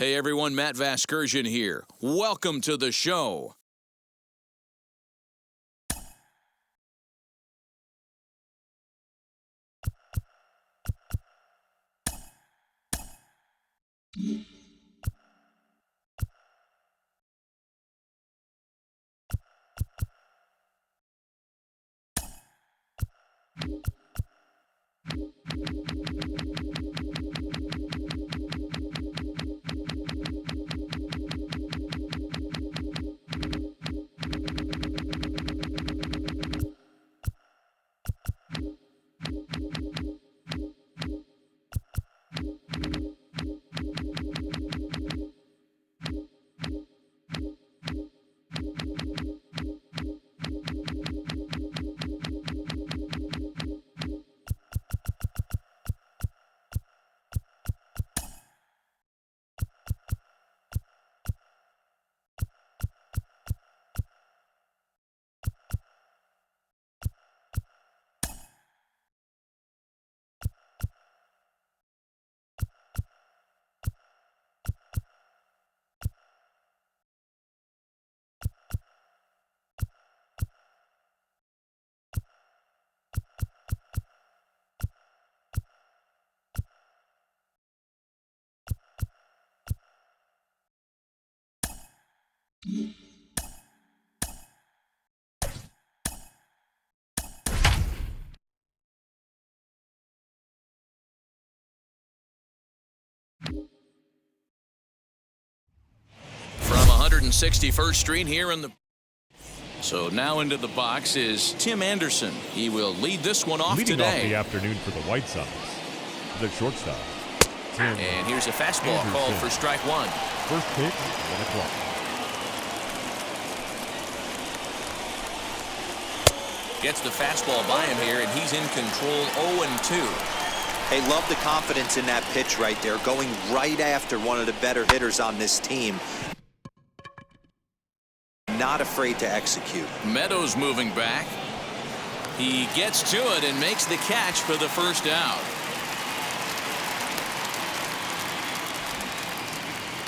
Hey everyone, Matt Vasgersian here. Welcome to the show. From 161st Street here in the... So now into the box is Tim Anderson. He will lead this one off Leading today. Off the afternoon for the White Sox, the shortstop. Tim And here's a fastball Anderson. called for strike one. First pitch, 1 o'clock. Gets the fastball by him here, and he's in control 0-2. Hey, love the confidence in that pitch right there, going right after one of the better hitters on this team. Not afraid to execute. Meadows moving back. He gets to it and makes the catch for the first out.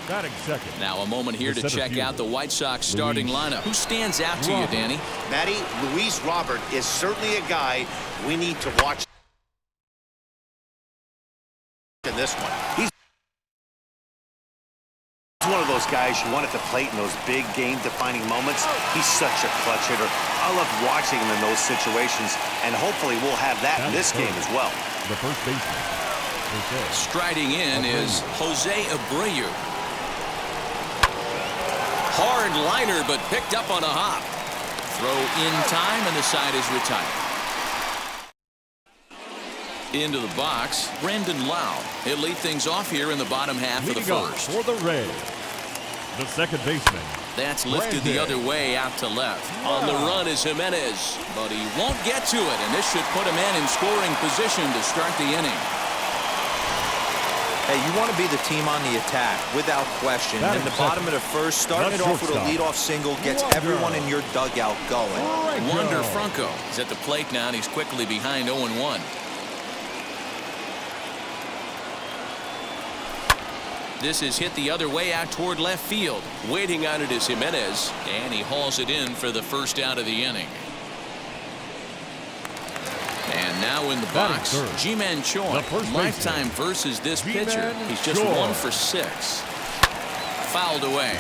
Batting second. Now a moment here to check out the White Sox starting lineup. Who stands out to you, Danny? Matty, Luis Robert is certainly a guy we need to watch in this one. He's one of those guys you want at the plate in those big game-defining moments. He's such a clutch hitter. I love watching him in those situations, and hopefully we'll have that in this game as well. The first baseman. Striding in is Jose Abreu. Hard liner, but picked up on a hop. Throw in time, and the side is retired. Into the box, Brandon Lau. He'll lead things off here in the bottom half of the first. For the Reds, the second baseman. That's lifted the other way out to left. On the run is Jimenez, but he won't get to it, and this should put a man in scoring position to start the inning. Hey, you want to be the team on the attack, without question. In the bottom of the first, starting it off with a leadoff single gets everyone in your dugout going. Wander Franco is at the plate now, and he's quickly behind 0-1. This is hit the other way out toward left field. Waiting on it is Jimenez, and he hauls it in for the first out of the inning. And now in the box, Ji-Man Choi. Lifetime versus this pitcher. He's just 1 for 6. Fouled away.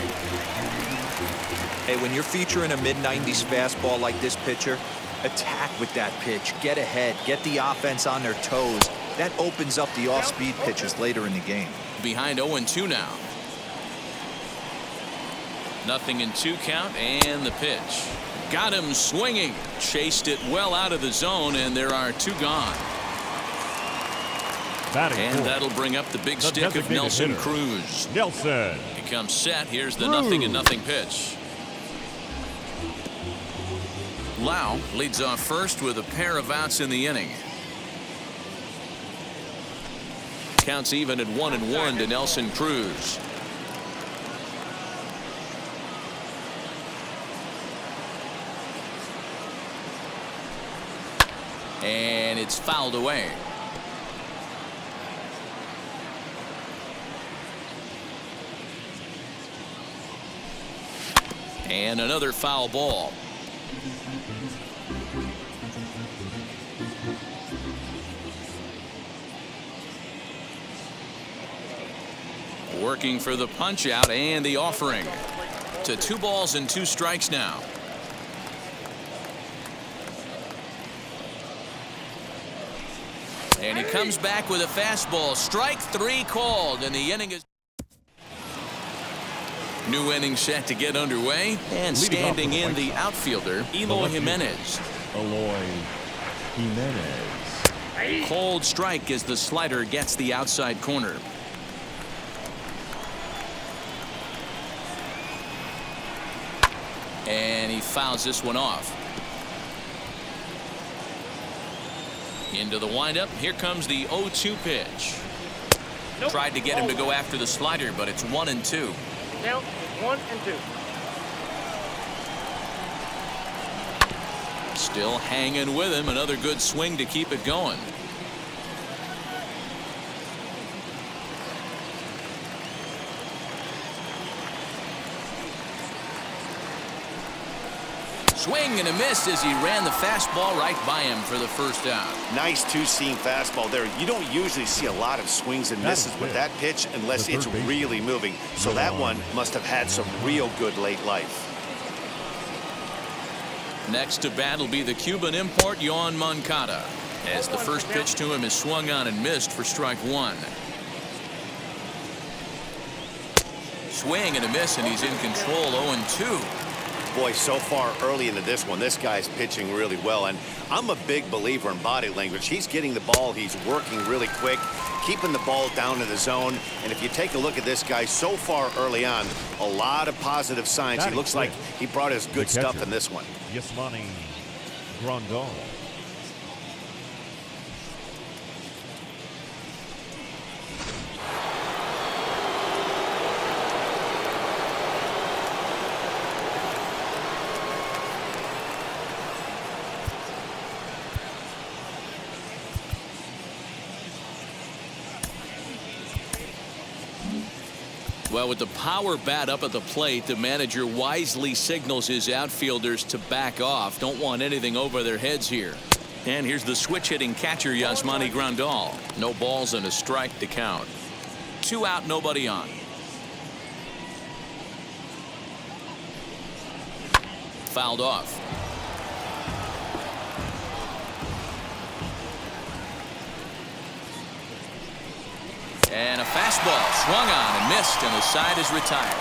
Hey, when you're featuring a mid-90s fastball like this pitcher, attack with that pitch. Get ahead. Get the offense on their toes. That opens up the off-speed pitches later in the game. Behind 0-2 now. 0-2 count, and the pitch. Got him swinging. Chased it well out of the zone, and there are 2 gone. And that'll bring up the big stick of Nelson Cruz. Nelson. He comes set. Here's the 0-0 pitch. Lau leads off first with a pair of outs in the inning. Counts even at 1-1 to Nelson Cruz. And it's fouled away. And another foul ball. Working for the punch out and the offering. To 2 balls and 2 strikes now. And he comes back with a fastball. Strike 3 called, and the inning is. New inning set to get underway, and standing in the outfielder, Eloy Jimenez. Eloy Jimenez. Cold strike as the slider gets the outside corner. And he fouls this one off. Into the windup. Here comes the 0-2 pitch. Nope. Tried to get him to go after the slider, but it's 1-2. Count 1 and 2. Still hanging with him. Another good swing to keep it going. Swing and a miss as he ran the fastball right by him for the first out. Nice two-seam fastball there. You don't usually see a lot of swings and misses with that pitch unless it's really moving. So that one must have had some real good late life. Next to bat will be the Cuban import Yoan Moncada, as the first pitch to him is swung on and missed for strike 1. Swing and a miss, and he's in control. 0-2. Boy, so far early into this one, this guy's pitching really well, and I'm a big believer in body language. He's getting the ball, he's working really quick, keeping the ball down in the zone, and if you take a look at this guy so far early on, a lot of positive signs. He looks like he brought his good stuff in this one. Yasmani Grandal. Well, with the power bat up at the plate, the manager wisely signals his outfielders to back off. Don't want anything over their heads here. And here's the switch-hitting catcher, Yasmani Grandal. No balls and a strike to count. 2 out, nobody on. Fouled off. And a fastball swung on and missed, and the side is retired.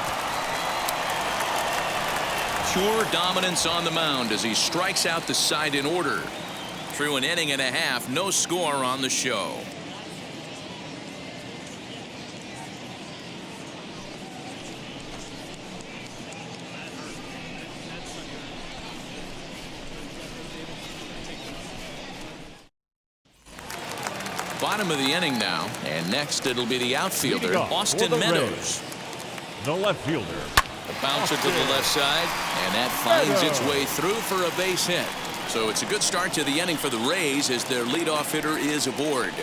Pure dominance on the mound as he strikes out the side in order. Through an inning and a half, no score on the show. Bottom of the inning now, and next it'll be the outfielder, Austin Meadows. The left fielder. The bouncer to the left side, and that finds its way through for a base hit. So it's a good start to the inning for the Rays as their leadoff hitter is aboard.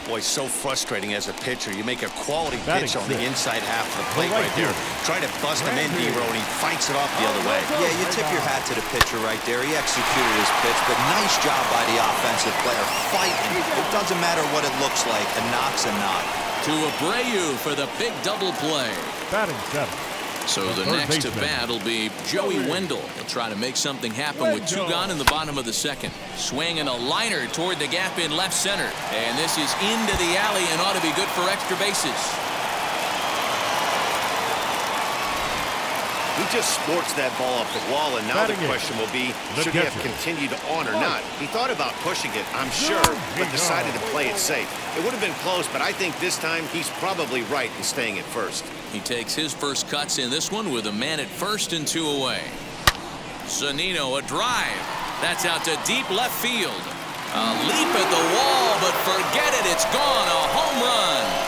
Boy, so frustrating as a pitcher. You make a quality pitch on the inside half of the plate right there. Try to bust him in, D-Row, and he fights it off the other way. Yeah, you tip your hat to the pitcher right there. He executed his pitch, but nice job by the offensive player fighting. It doesn't matter what it looks like. A knock's a knock. To Abreu for the big double play. Batting 7. So the next to bat will be Joey Wendell. He'll try to make something happen with 2 gone in the bottom of the second. Swing and a liner toward the gap in left center. And this is into the alley and ought to be good for extra bases. He just sports that ball off the wall, and now the question will be, should he have continued on or not? He thought about pushing it, I'm sure, but decided to play it safe. It would have been close, but I think this time he's probably right in staying at first. He takes his first cuts in this one with a man at first and 2 away. Zunino, a drive. That's out to deep left field. A leap at the wall, but forget it. It's gone. A home run.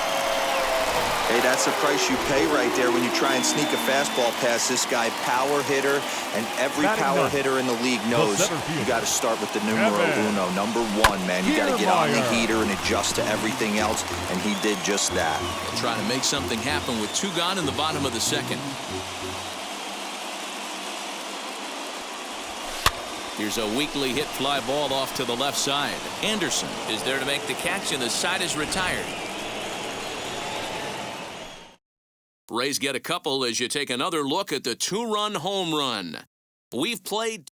Hey, that's the price you pay right there when you try and sneak a fastball past this guy. Power hitter, and every power hitter in the league knows you got to start with the numero uno, number 1, man. You got to get on the heater and adjust to everything else, and he did just that. Trying to make something happen with 2 gone in the bottom of the second. Here's a weakly hit fly ball off to the left side. Anderson is there to make the catch, and the side is retired. Rays get a couple as you take another look at the two-run home run. We've played.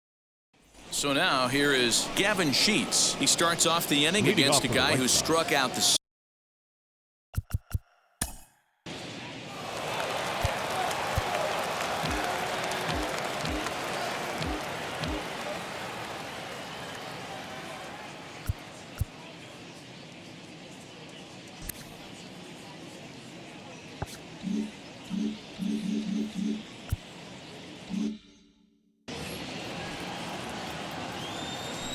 So now here is Gavin Sheets. He starts off the inning against a guy who struck out the.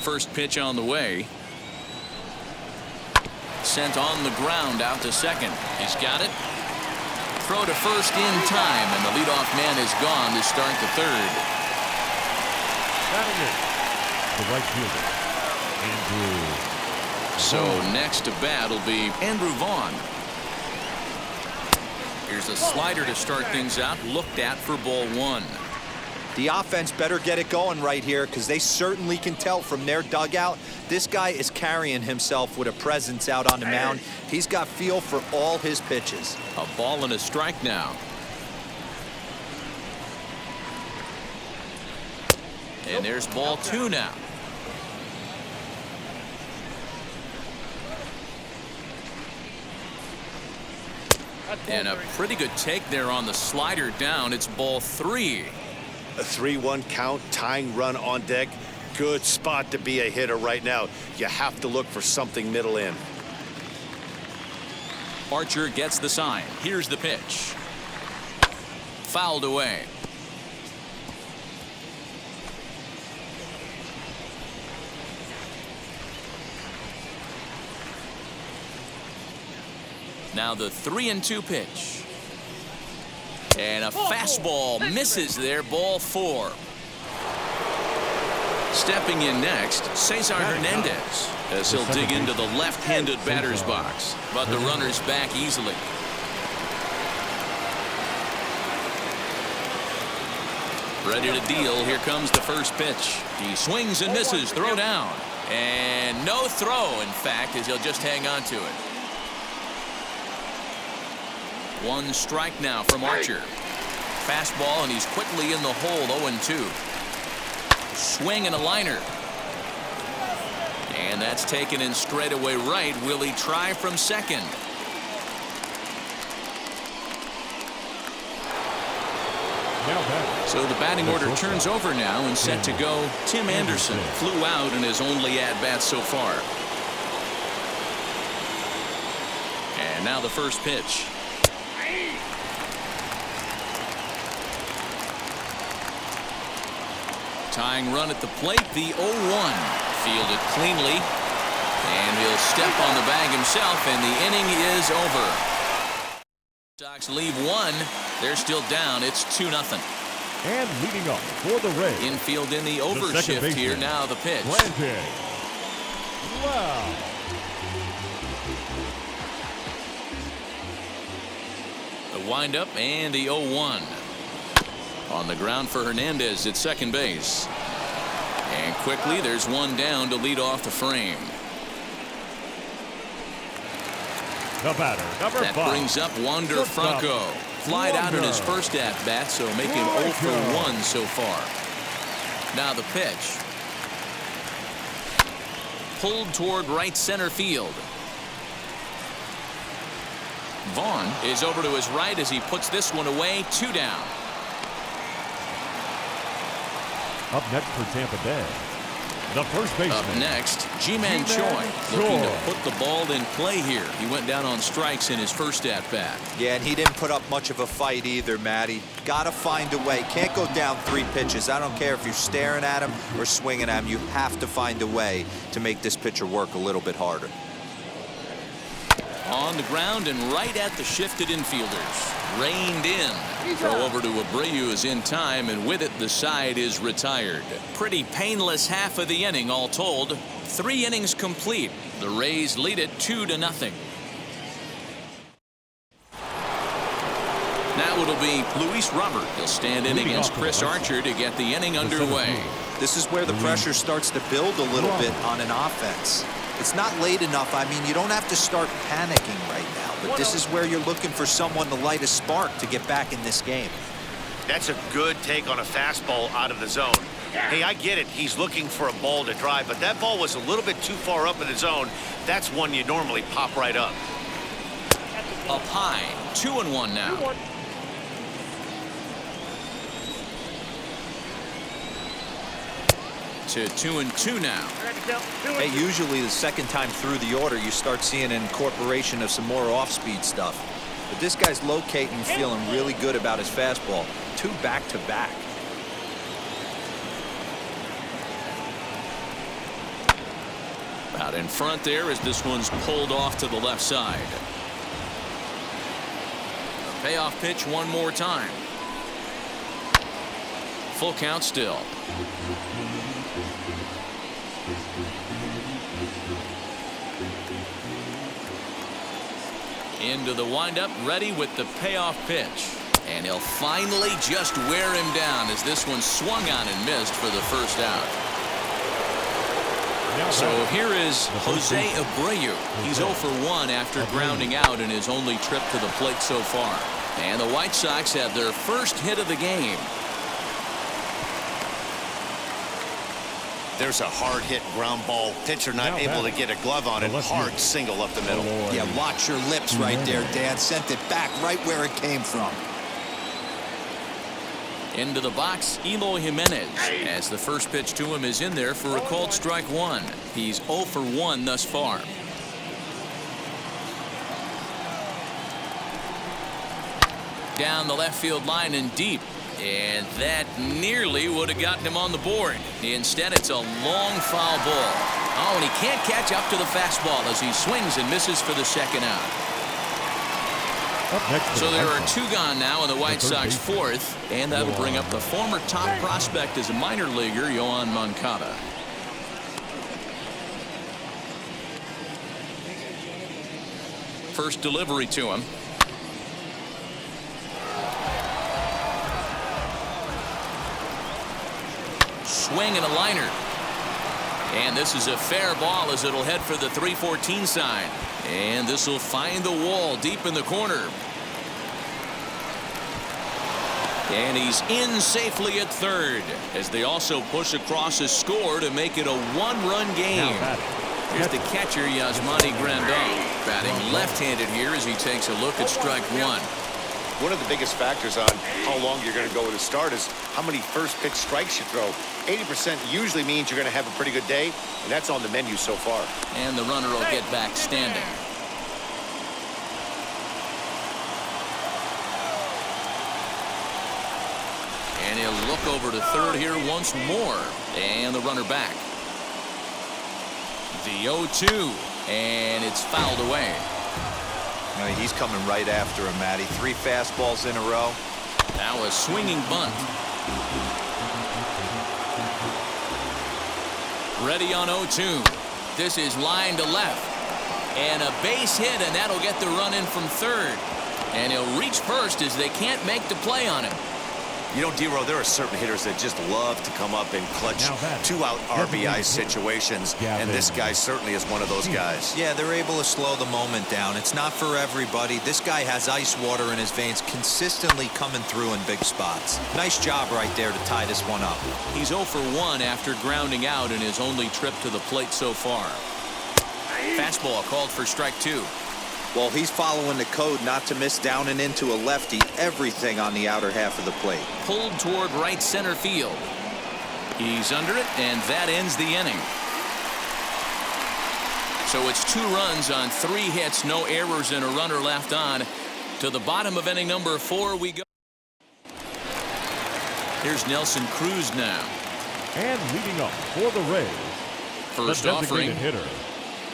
First pitch on the way. Sent on the ground out to second. He's got it. Throw to first in time, and the leadoff man is gone to start the third. Batting in, the right fielder, Andrew. So next to bat will be Andrew Vaughn. Here's a slider to start things out. Looked at for ball one. The offense better get it going right here, because they certainly can tell from their dugout this guy is carrying himself with a presence out on the mound. He's got feel for all his pitches. A ball and a strike now. And there's ball two now. And a pretty good take there on the slider down. It's ball three. A 3-1 count, tying run on deck. Good spot to be a hitter right now. You have to look for something middle in. Archer gets the sign. Here's the pitch. Fouled away. Now the 3-2 pitch. And a fastball misses there, ball four. Stepping in next, Cesar Hernandez, as he'll dig into the left-handed batter's box. But the runner's back easily. Ready to deal. Here comes the first pitch. He swings and misses. Throw down. And no throw, in fact, as he'll just hang on to it. One strike now from Archer. Fastball, and he's quickly in the hole. 0-2. Swing and a liner. And that's taken in straightaway right. Will he try from second? So the batting order turns over now, and set to go. Tim Anderson flew out in his only at-bat so far. And now the first pitch. Tying run at the plate, the 0-1. Fielded cleanly. And he'll step on the bag himself, and the inning is over. Sox leave one. They're still down. It's 2-0. And leading up for the Rays. Infield in the overshift here. Now the pitch. Wow. The windup and the 0-1. On the ground for Hernandez at second base. And quickly there's one down to lead off the frame. The batter, number 5. That brings up Wander Franco. Flied out in his first at-bat, so make him 0 for 1 so far. Now the pitch. Pulled toward right center field. Vaughn is over to his right as he puts this one away. 2 down. Up next for Tampa Bay, the first baseman. Up next, Ji-Man Choi, looking to put the ball in play here. He went down on strikes in his first at-bat. Yeah, and he didn't put up much of a fight either, Matty. Got to find a way. Can't go down 3 pitches. I don't care if you're staring at him or swinging at him. You have to find a way to make this pitcher work a little bit harder. On the ground and right at the shifted infielders. Reined in. Throw over to Abreu is in time, and with it the side is retired. Pretty painless half of the inning all told. 3 innings complete. The Rays lead it 2-0. Now it'll be Luis Robert. He'll stand in against Chris Archer to get the inning underway. This is where the pressure starts to build a little bit on an offense. It's not late enough. I mean, you don't have to start panicking right now, but this is where you're looking for someone to light a spark to get back in this game. That's a good take on a fastball out of the zone. Hey, I get it. He's looking for a ball to drive, but that ball was a little bit too far up in the zone. That's one you normally pop right up. Up high, 2-1 now. 2-1. To 2-2 now. Hey, usually the second time through the order, you start seeing an incorporation of some more off-speed stuff. But this guy's locating, feeling really good about his fastball. 2 back-to-back. Out in front there as this one's pulled off to the left side. A payoff pitch one more time. Full count still. Into the windup, ready with the payoff pitch. And he'll finally just wear him down as this one swung on and missed for the first out. So here is Jose Abreu. He's 0 for 1 after grounding out in his only trip to the plate so far. And the White Sox have their first hit of the game. There's a hard hit ground ball. Pitcher not able to get a glove on it. Hard single up the middle. Yeah, watch your lips right there, Dan. Sent it back right where it came from. Into the box, Eloy Jimenez, as the first pitch to him is in there for a called strike 1. He's 0 for 1 thus far. Down the left field line and deep. And that nearly would have gotten him on the board. Instead, it's a long foul ball. Oh, and he can't catch up to the fastball as he swings and misses for the second out. So there are 2 gone now in the White Sox 4th, and that'll bring up the former top prospect as a minor leaguer, Yoan Moncada. First delivery to him. Swing and a liner. And this is a fair ball as it'll head for the 314 side. And this will find the wall deep in the corner. And he's in safely at third as they also push across a score to make it a 1-run game. Here's the catcher, Yasmani Grandal, batting left-handed here as he takes a look at strike 1. One of the biggest factors on how long you're going to go with a start is how many first pitch strikes you throw. 80% usually means you're going to have a pretty good day, and that's on the menu so far. And the runner will get back standing. And he'll look over to third here once more. And the runner back. The 0-2. And it's fouled away. He's coming right after him, Matty. 3 fastballs in a row. Now a swinging bunt. Ready on 0-2. This is line to left. And a base hit, and that'll get the run in from third. And he'll reach first as they can't make the play on him. You know, D-Row, there are certain hitters that just love to come up and clutch 2-out RBI situations, and this guy certainly is one of those guys. Yeah, they're able to slow the moment down. It's not for everybody. This guy has ice water in his veins, consistently coming through in big spots. Nice job right there to tie this one up. He's 0 for 1 after grounding out in his only trip to the plate so far. Fastball called for strike 2. Well, he's following the code not to miss down and into a lefty. Everything on the outer half of the plate. Pulled toward right center field. He's under it, and that ends the inning. So it's 2 runs on 3 hits, no errors, and a runner left on. To the bottom of inning number 4 we go. Here's Nelson Cruz now. And leading up for the Rays, First the offering. hitter,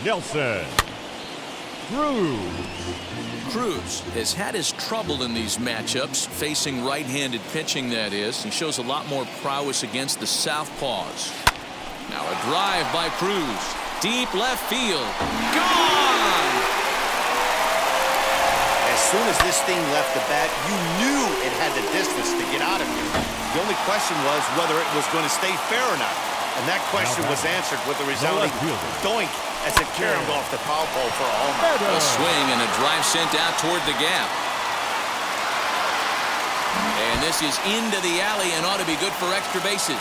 Nelson Cruz has had his trouble in these matchups, facing right-handed pitching, that is. He shows a lot more prowess against the southpaws. Now a drive by Cruz. Deep left field. Gone! As soon as this thing left the bat, you knew it had the distance to get out of here. The only question was whether it was going to stay fair or not. And that question was answered with a resounding doink as it carried off the foul pole for a homer. A swing and a drive sent out toward the gap. And this is into the alley and ought to be good for extra bases.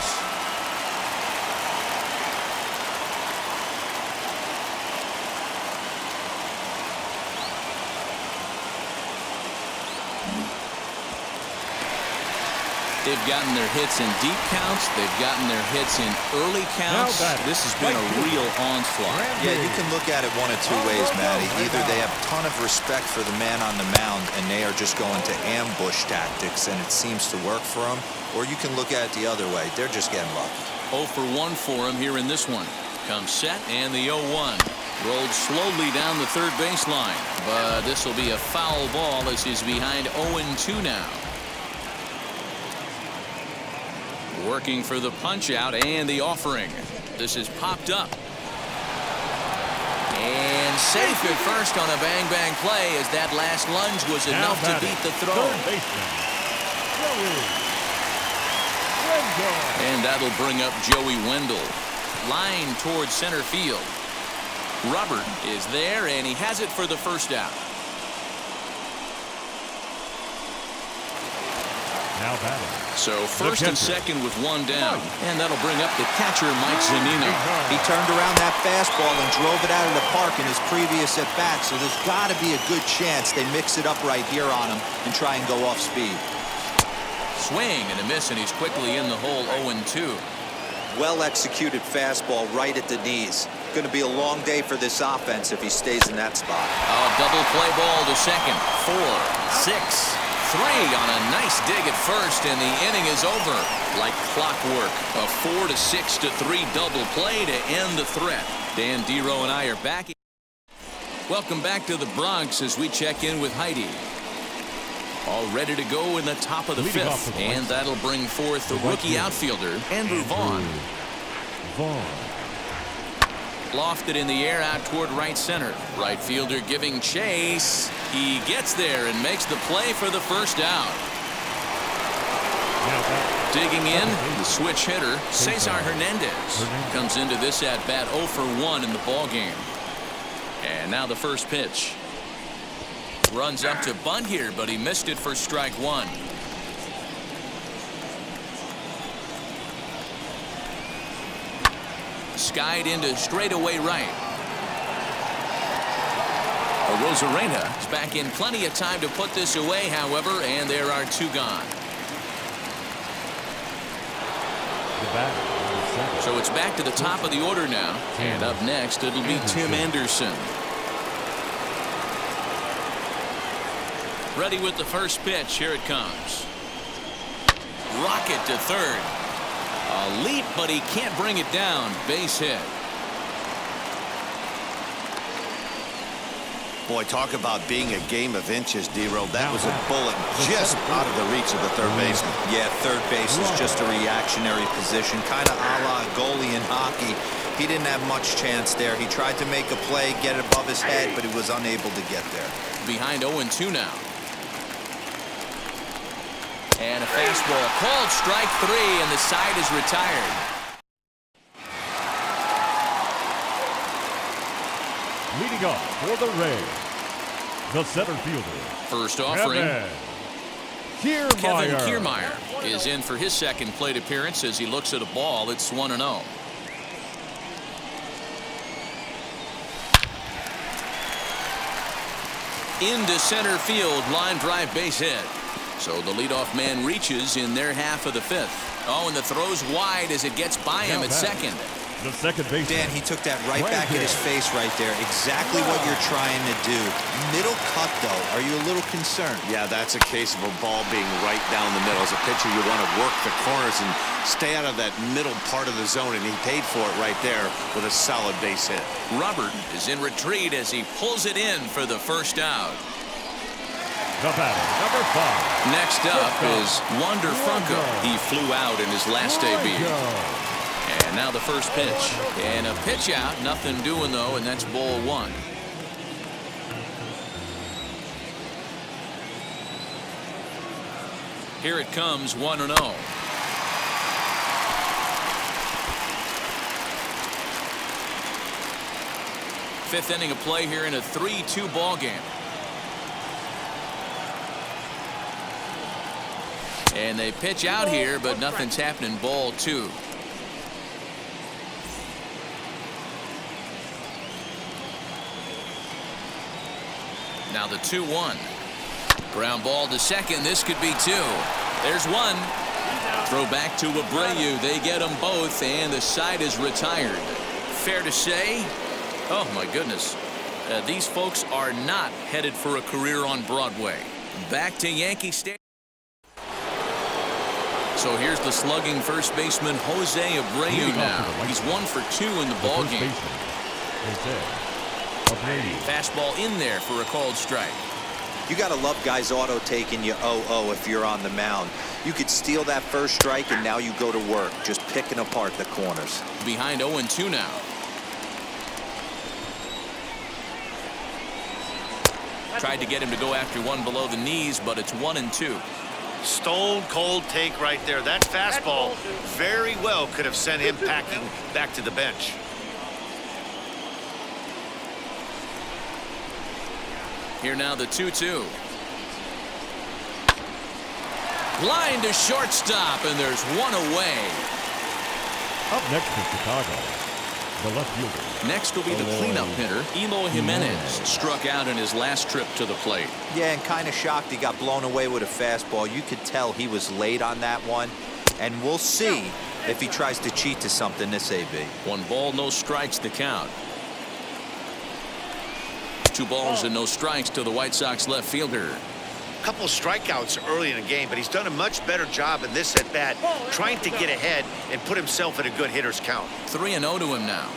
They've gotten their hits in deep counts. They've gotten their hits in early counts. This has been a real onslaught. Yeah, you can look at it one of two ways, Matty. Either they have a ton of respect for the man on the mound and they are just going to ambush tactics and it seems to work for them, or you can look at it the other way. They're just getting lucky. 0 for 1 for him here in this one. Comes set and the 0-1. Rolled slowly down the third baseline, but this will be a foul ball as he's behind 0-2 now. Working for the punch out and the offering. This is popped up. And safe at first on a bang-bang play as that last lunge was enough to beat the throw. And that'll bring up Joey Wendell. Line towards center field. Robert is there and he has it for the first out. Now batting. So first and second with one down. And that'll bring up the catcher, Mike Zunino. He turned around that fastball and drove it out of the park in his previous at-bat, so there's got to be a good chance they mix it up right here on him and try and go off speed. Swing and a miss, and he's quickly in the hole 0-2. Well-executed fastball right at the knees. Going to be a long day for this offense if he stays in that spot. A double play ball to second. 4, 6, 3 on a nice dig at first, and the inning is over like clockwork. A 4-6-3 double play to end the threat. Dan Dero and I are back. Welcome back to the Bronx as we check in with Heidi. All ready to go in the top of the fifth, and that'll bring forth the rookie outfielder, Andrew Vaughn. Lofted in the air out toward right center. Right fielder giving chase. He gets there and makes the play for the first out. Digging in, the switch hitter, Cesar Hernandez. Comes into this at-bat 0 for 1 in the ballgame. And now the first pitch. Runs up to bunt here, but he missed it for strike one. Skied into straightaway right. Rosarena is back in plenty of time to put this away, however, and there are 2 gone. So it's back to the top of the order now, and up next it'll be Tim Anderson. Ready with the first pitch. Here it comes. Rocket to third. A leap, but he can't bring it down. Base hit. Boy, talk about being a game of inches, Dero. That was a bullet just out of the reach of the third baseman. Yeah, third base is just a reactionary position, kind of a la goalie in hockey. He didn't have much chance there. He tried to make a play, get it above his head, but he was unable to get there. Behind 0-2 now. And a fastball called strike 3, and the side is retired. Leading off for the Rays, the center fielder. First offering. Kiermaier. Kevin Kiermaier is in for his second plate appearance as he looks at a ball. It's 1-0. Into center field, line drive, base hit. So the leadoff man reaches in their half of the fifth. Oh, and the throw's wide as it gets by him at second. The second baseman. Dan, he took that right back at his face right there. Exactly what you're trying to do. Middle cut, though. Are you a little concerned? Yeah, that's a case of a ball being right down the middle. As a pitcher, you want to work the corners and stay out of that middle part of the zone, and he paid for it right there with a solid base hit. Robert is in retreat as he pulls it in for the first out. The batter, number 5. Next up is Wander Franco. He flew out in his last debut. And now the first pitch. And a pitch out. Nothing doing, though, and that's ball 1. Here it comes, 1-0. Fifth inning of play here in a 3-2 ball game. And they pitch out here, but nothing's happening. Ball 2. Now the 2-1. Ground ball to second. This could be 2. There's 1. Throw back to Abreu. They get them both, and the side is retired. Fair to say, oh my goodness, these folks are not headed for a career on Broadway. Back to Yankee Stadium. So here's the slugging first baseman Jose Abreu now. He's 1 for 2 in the ball game. Fastball in there for a called strike. You got to love guys auto taking you 0-0 if you're on the mound. You could steal that first strike and now you go to work just picking apart the corners. Behind 0-2 now. Tried to get him to go after one below the knees, but it's 1-2. Stone cold take right there. That fastball very well could have sent him packing back to the bench. Here now the 2-2. Line to shortstop, and there's 1 away. Up next for Chicago, the left fielder. Next will be the cleanup hitter, Eloy Jimenez. Struck out in his last trip to the plate. Yeah, and kind of shocked he got blown away with a fastball. You could tell he was late on that one. And we'll see if he tries to cheat to something this AB. 1 ball, no strikes to count. 2 balls and no strikes to the White Sox left fielder. Couple strikeouts early in the game, but he's done a much better job in this at bat, trying to get ahead and put himself in a good hitter's count. 3-0 to him now.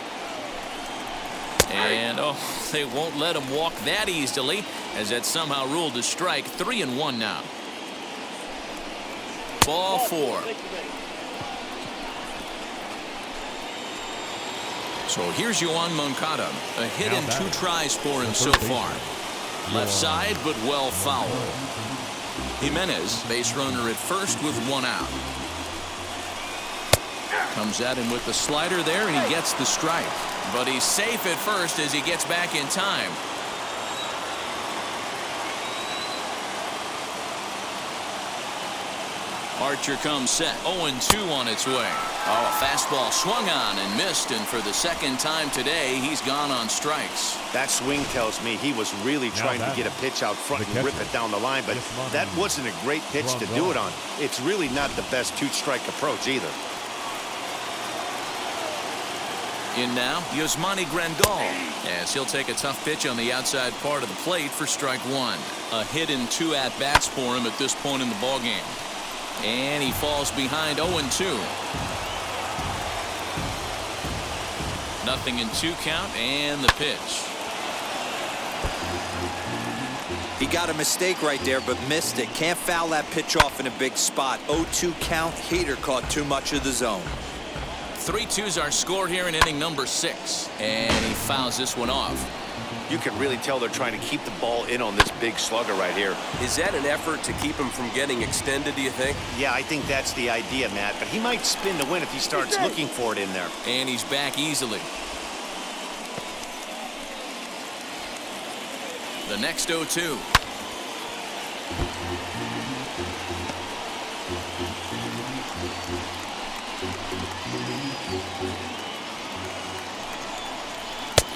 And oh, they won't let him walk that easily, as that somehow ruled a strike. 3-1 now. Ball 4. So here's Yoan Moncada. A hit and 2 tries for him so far. Left side, but well fouled. Jimenez, base runner at first with 1 out. Comes at him with the slider there, and he gets the strike. But he's safe at first as he gets back in time. Archer comes set. 0-2 on its way. Oh, a fastball swung on and missed, and for the second time today, he's gone on strikes. That swing tells me he was really trying to get a pitch out front and rip it down the line, but that wasn't a great pitch to do it on. It's really not the best 2-strike approach either. In now, Yasmani Grandal, as he'll take a tough pitch on the outside part of the plate for strike 1. A hit and 2 at-bats for him at this point in the ballgame. And he falls behind 0-2. Nothing in 2 count, and the pitch. He got a mistake right there, but missed it. Can't foul that pitch off in a big spot. 0-2 count. Hader caught too much of the zone. 3-2's our score here in inning number 6. And he fouls this one off. You can really tell they're trying to keep the ball in on this big slugger right here. Is that an effort to keep him from getting extended, do you think? Yeah, I think that's the idea, Matt. But he might spin to win if he starts looking for it in there. And he's back easily. The next 0-2.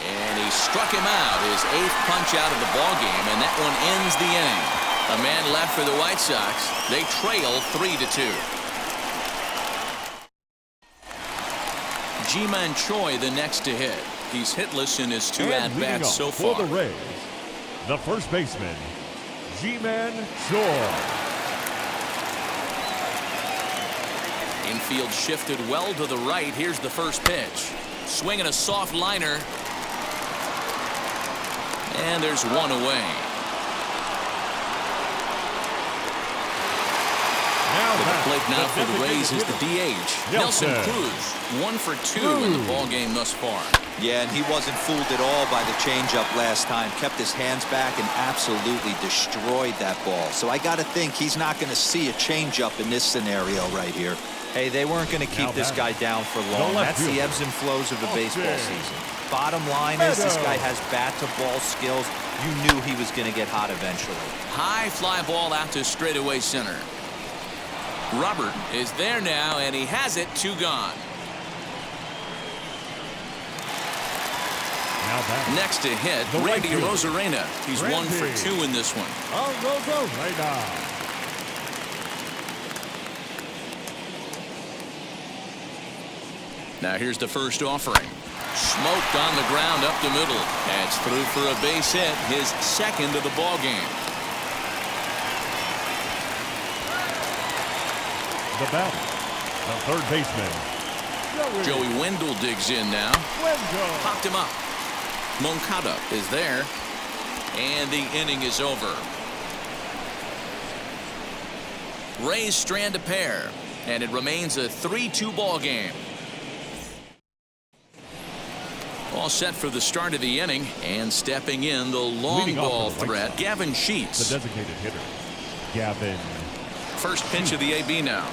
And he struck him out, his 8th punch out of the ballgame, and that one ends the inning. A man left for the White Sox. They trail 3-2. Ji-Man Choi the next to hit. He's hitless in his 2 at-bats so far. For the Rays, the first baseman, Ji-Man Choi. Infield shifted well to the right. Here's the first pitch. Swinging a soft liner. And there's 1 away. Now At the plate now for the Rays is the DH, Nelson Cruz. 1 for 2 in the ball game thus far. Yeah, and he wasn't fooled at all by the changeup last time. Kept his hands back and absolutely destroyed that ball. So I got to think he's not going to see a changeup in this scenario right here. Hey, they weren't going to keep this guy down for long. That's the ebbs and flows of a baseball season. Bottom line is this guy has bat-to-ball skills. You knew he was going to get hot eventually. High fly ball out to straightaway center. Robert is there now, and he has it. 2 gone. Next to hit, Randy Arozarena. He's 1 for 2 in this one. Arozarena. Now here's the first offering. Smoked on the ground up the middle. That's through for a base hit, his 2nd of the ball game. The batter, the third baseman, Joey Wendell digs in now. Popped him up. Moncada is there. And the inning is over. Rays strand a pair. And it remains a 3-2 ball game. All set for the start of the inning, and stepping in the long ball threat, Gavin Sheets. The designated hitter, Gavin. First pitch of the AB now.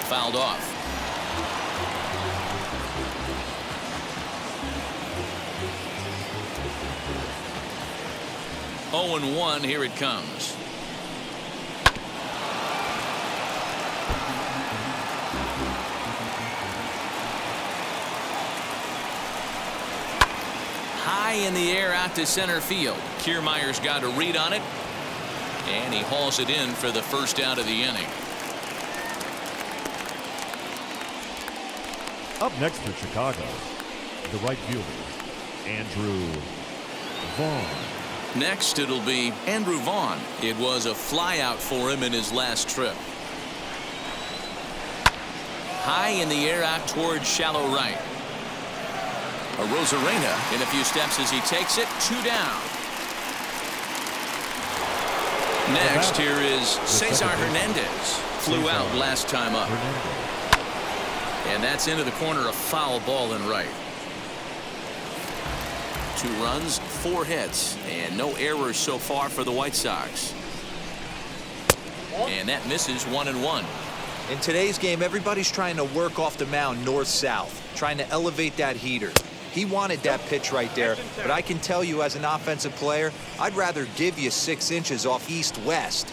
Fouled off. Oh and 1, here it comes. High in the air out to center field. Kiermaier's got a read on it, and he hauls it in for the first out of the inning. Up next for Chicago, the right fielder, Andrew Vaughn. Next, it'll be Andrew Vaughn. It was a flyout for him in his last trip. High in the air out towards shallow right. Arozarena in a few steps as he takes it. 2 down. Next, here is Cesar Hernandez. Flew out last time up. And that's into the corner, a foul ball in right. 2 runs, 4 hits, and no errors so far for the White Sox. And that misses 1 and 1. In today's game, everybody's trying to work off the mound north-south, trying to elevate that heater. He wanted that pitch right there, but I can tell you as an offensive player, I'd rather give you 6 inches off east-west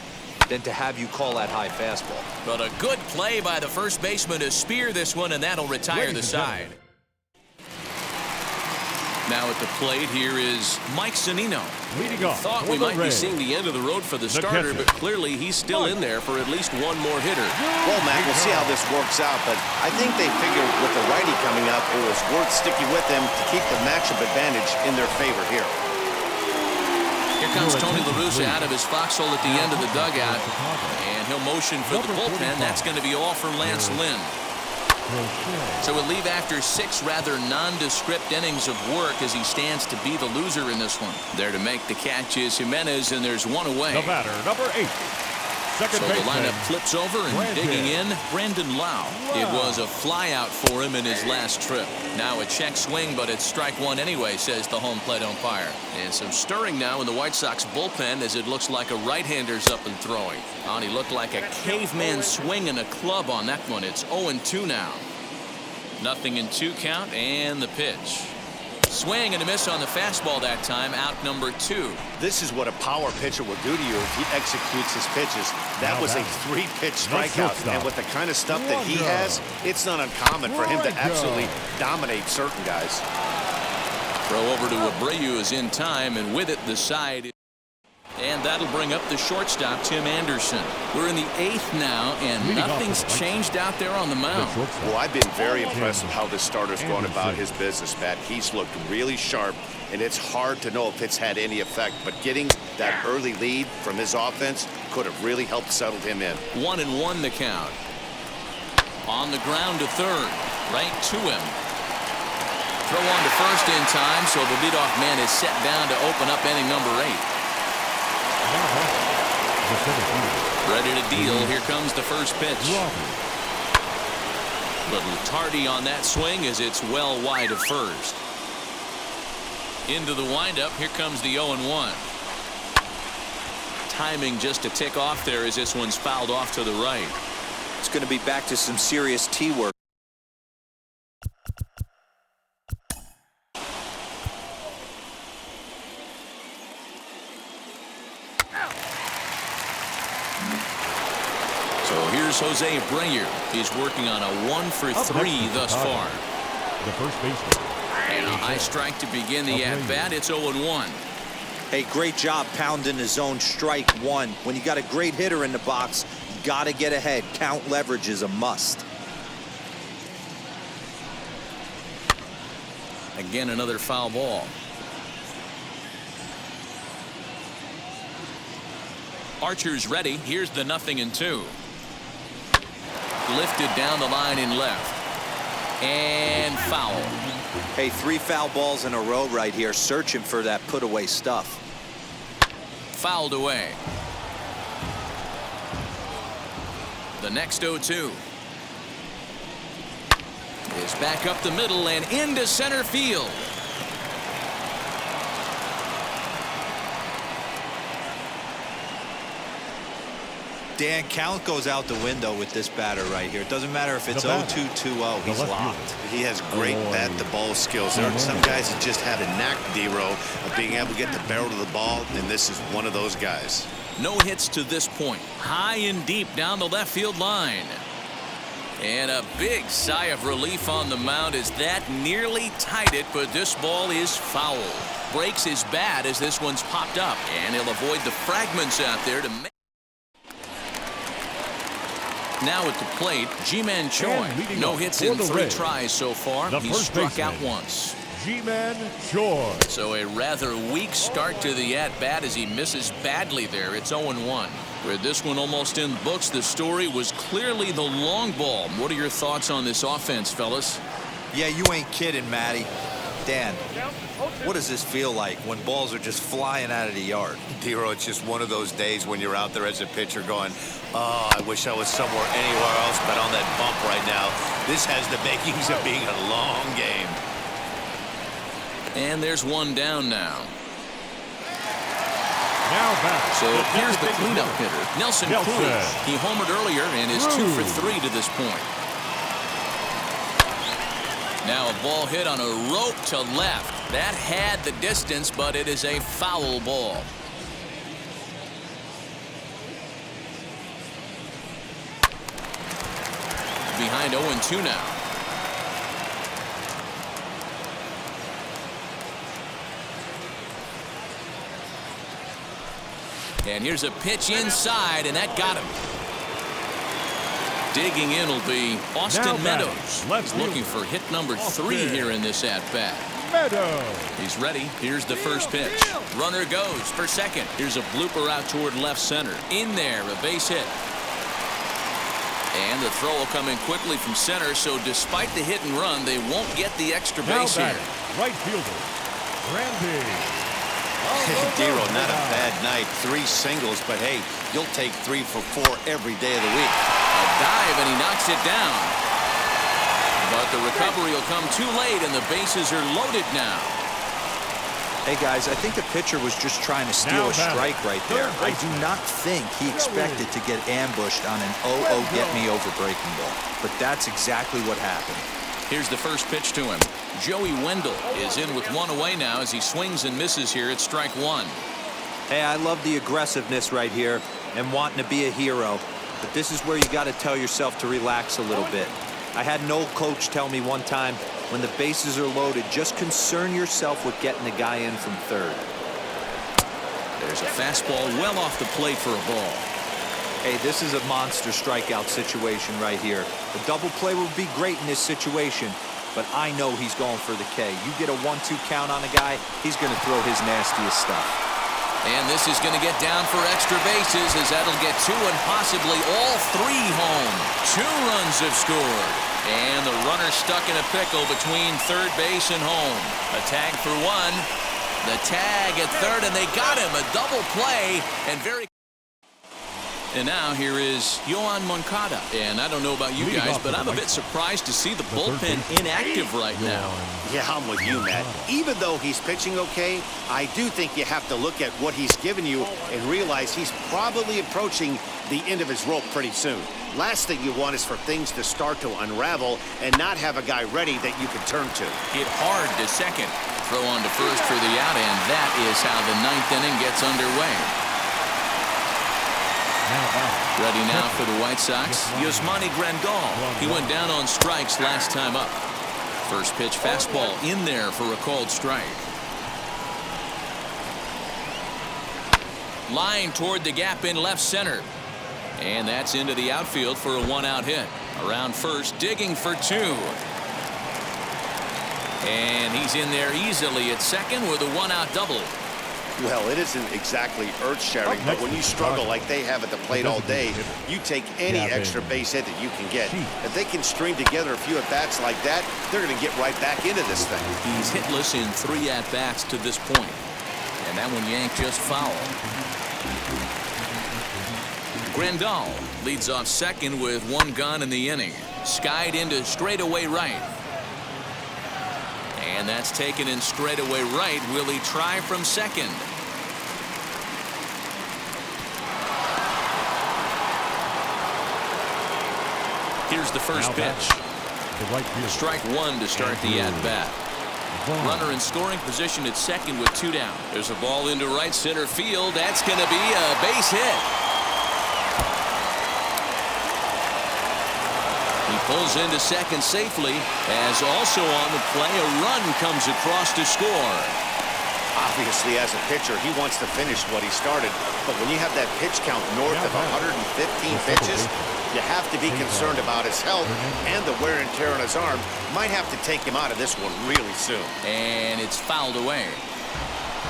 than to have you call that high fastball. But a good play by the first baseman to spear this one, and that'll retire the side. Now at the plate, here is Mike Zunino. Leading off, Thought we might be seeing the end of the road for the starter, but clearly he's still in there for at least 1 more hitter. Well, Matt, we'll see how this works out, but I think they figured with the righty coming up, it was worth sticking with them to keep the matchup advantage in their favor here. Here comes Tony La Russa out of his foxhole at the end of the dugout, and he'll motion for the bullpen. That's going to be all for Lance Lynn. So we'll leave after 6 rather nondescript innings of work as he stands to be the loser in this one. There to make the catch is Jimenez, and there's 1 away. The batter, number 8. Second so the lineup flips over, and digging in, Brandon Lau. It was a flyout for him in his last trip. Now a check swing, but it's strike 1 anyway, says the home plate umpire. And some stirring now in the White Sox bullpen as it looks like a right-hander's up and throwing. And he looked like a caveman swinging a club on that one. It's 0-2 now. 0-2 count, and the pitch. Swing and a miss on the fastball that time, out number 2. This is what a power pitcher will do to you if he executes his pitches. That was a 3-pitch strikeout, and with the kind of stuff that he has, it's not uncommon for him to absolutely dominate certain guys. Throw over to Abreu is in time, and with it, the side. And that'll bring up the shortstop, Tim Anderson. We're in the 8th now, and nothing's changed out there on the mound. Well, I've been very impressed with how this starter's going about his business, Matt. He's looked really sharp, and it's hard to know if it's had any effect. But getting that early lead from his offense could have really helped settle him in. 1-1 the count. On the ground to third, right to him. Throw on to first in time, so the leadoff man is set down to open up inning number 8. The center fielder. Ready to deal. Here comes the first pitch. Robbie. Little tardy on that swing as it's well wide of first. Into the windup. Here comes the 0-1. Timing just a tick off there as this one's fouled off to the right. It's going to be back to some serious tee work. So here's Jose Abreu. He's working on a 1-for-3 thus far. The first baseman. And a high strike to begin the at-bat. It's 0-1. Hey, great job pounding the zone strike one. When you got a great hitter in the box, you got to get ahead. Count leverage is a must. Again, another foul ball. Archer's ready. Here's the 0-2. Lifted down the line in left. And foul. Hey, 3 foul balls in a row right here, searching for that put-away stuff. Fouled away. The next 0-2 is back up the middle and into center field. Dan, count goes out the window with this batter right here. It doesn't matter if it's 0-2, 2-0. He's locked. He has great bat-to-ball skills. There are some guys that just have a knack, D-Row, of being able to get the barrel to the ball, and this is one of those guys. No hits to this point. High and deep down the left field line. And a big sigh of relief on the mound as that nearly tied it, but this ball is foul. Breaks his bat as this one's popped up, and he'll avoid the fragments out there to make. Now at the plate, Ji-Man Choi. No hits in 3 tries so far. He's struck out once. Ji-Man Choi. So a rather weak start to the at-bat as he misses badly there. It's 0-1. With this one almost in the books, the story was clearly the long ball. What are your thoughts on this offense, fellas? Yeah, you ain't kidding, Matty. Dan, what does this feel like when balls are just flying out of the yard? D-Row, it's just one of those days when you're out there as a pitcher going, oh, I wish I was somewhere anywhere else but on that bump right now. This has the makings of being a long game. And there's one down now. Now back. So here's the cleanup hitter, Nelson Cruz. He homered earlier and is 2 for 3 to this point. Now a ball hit on a rope to left. That had the distance, but it is a foul ball. Behind 0-2 now. And here's a pitch inside, and that got him. Digging in will be Austin Meadows. He's looking for hit number 3 here in this at-bat. Meadows. He's ready. Here's the first pitch. Runner goes for second. Here's a blooper out toward left center. In there, a base hit. And the throw will come in quickly from center, so despite the hit and run, they won't get the extra base here. Right fielder, Randy. D-Row, not a bad night. 3 singles, but hey, you'll take 3 for 4 every day of the week. A dive, and he knocks it down. But the recovery will come too late, and the bases are loaded now. Hey, guys, I think the pitcher was just trying to steal a strike right there. I do not think he expected to get ambushed on an 0-0 get-me-over breaking ball. But that's exactly what happened. Here's the first pitch to him. Joey Wendell is in with 1 away now as he swings and misses here at strike 1. Hey, I love the aggressiveness right here and wanting to be a hero. But this is where you got to tell yourself to relax a little bit. I had an old coach tell me one time, when the bases are loaded, just concern yourself with getting the guy in from third. There's a fastball well off the plate for a ball. Hey, this is a monster strikeout situation right here. The double play would be great in this situation, but I know he's going for the K. You get a 1-2 count on a guy, he's going to throw his nastiest stuff. And this is going to get down for extra bases as that'll get 2 and possibly all 3 home. 2 runs have scored. And the runner stuck in a pickle between third base and home. A tag for 1. The tag at third, and they got him. A double play, and very... And now here is Yohan Moncada. And I don't know about you Leading guys, off but for I'm the a bit White Sox, surprised to see the the third bullpen baseman, inactive right now. Yeah, I'm with you, Matt. Even though he's pitching okay, I do think you have to look at what he's given you and realize he's probably approaching the end of his rope pretty soon. Last thing you want is for things to start to unravel and not have a guy ready that you can turn to. Hit hard to second. Throw on to first for the out, and that is how the ninth inning gets underway. Ready now for the White Sox, Yasmani Grandal. He went down on strikes last time up. First pitch fastball in there for a called strike. Line toward the gap in left center. And that's into the outfield for a one-out hit. Around first, digging for two. And he's in there easily at second with a one-out double. Well, it isn't exactly earth-shattering, but when you struggle like they have at the plate all day, you take any extra base hit that you can get. If they can string together a few at-bats like that, they're going to get right back into this thing. He's hitless in 3 at-bats to this point. And that one yanked just foul. Grandal leads off second with 1 gone in the inning. Skied into straightaway right. And that's taken in straightaway right. Will he try from second? Here's the first pitch. Strike 1 to start the at-bat. Runner in scoring position at second with 2 down. There's a ball into right center field. That's going to be a base hit. He pulls into second safely, as also on the play a run comes across to score. Obviously, as a pitcher, he wants to finish what he started. But when you have that pitch count north of 115 pitches, you have to be concerned about his health and the wear and tear on his arm. Might have to take him out of this one really soon. And it's fouled away.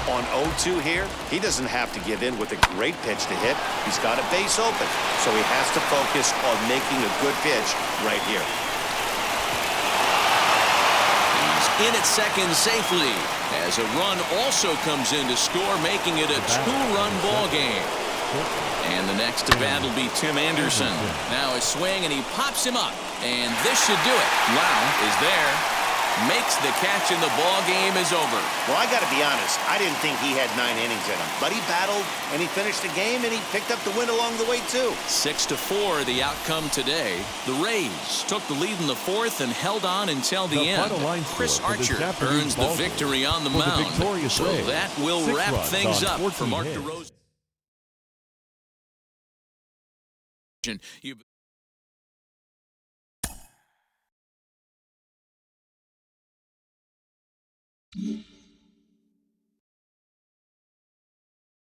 On 0-2 here, he doesn't have to give in with a great pitch to hit. He's got a base open, so he has to focus on making a good pitch right here. He's in at second safely, as a run also comes in to score, making it a 2-run ball game. And the next to bat will be Tim Anderson. Now a swing, and he pops him up, and this should do it. Lau is there. Makes the catch, and the ball game is over. Well, I got to be honest. I didn't think he had 9 innings in him, but he battled and he finished the game and he picked up the win along the way too. 6-4, the outcome today. The Rays took the lead in the 4th and held on until the end. Chris Archer earns the victory on the mound. So that will wrap things up for Mark DeRozan. You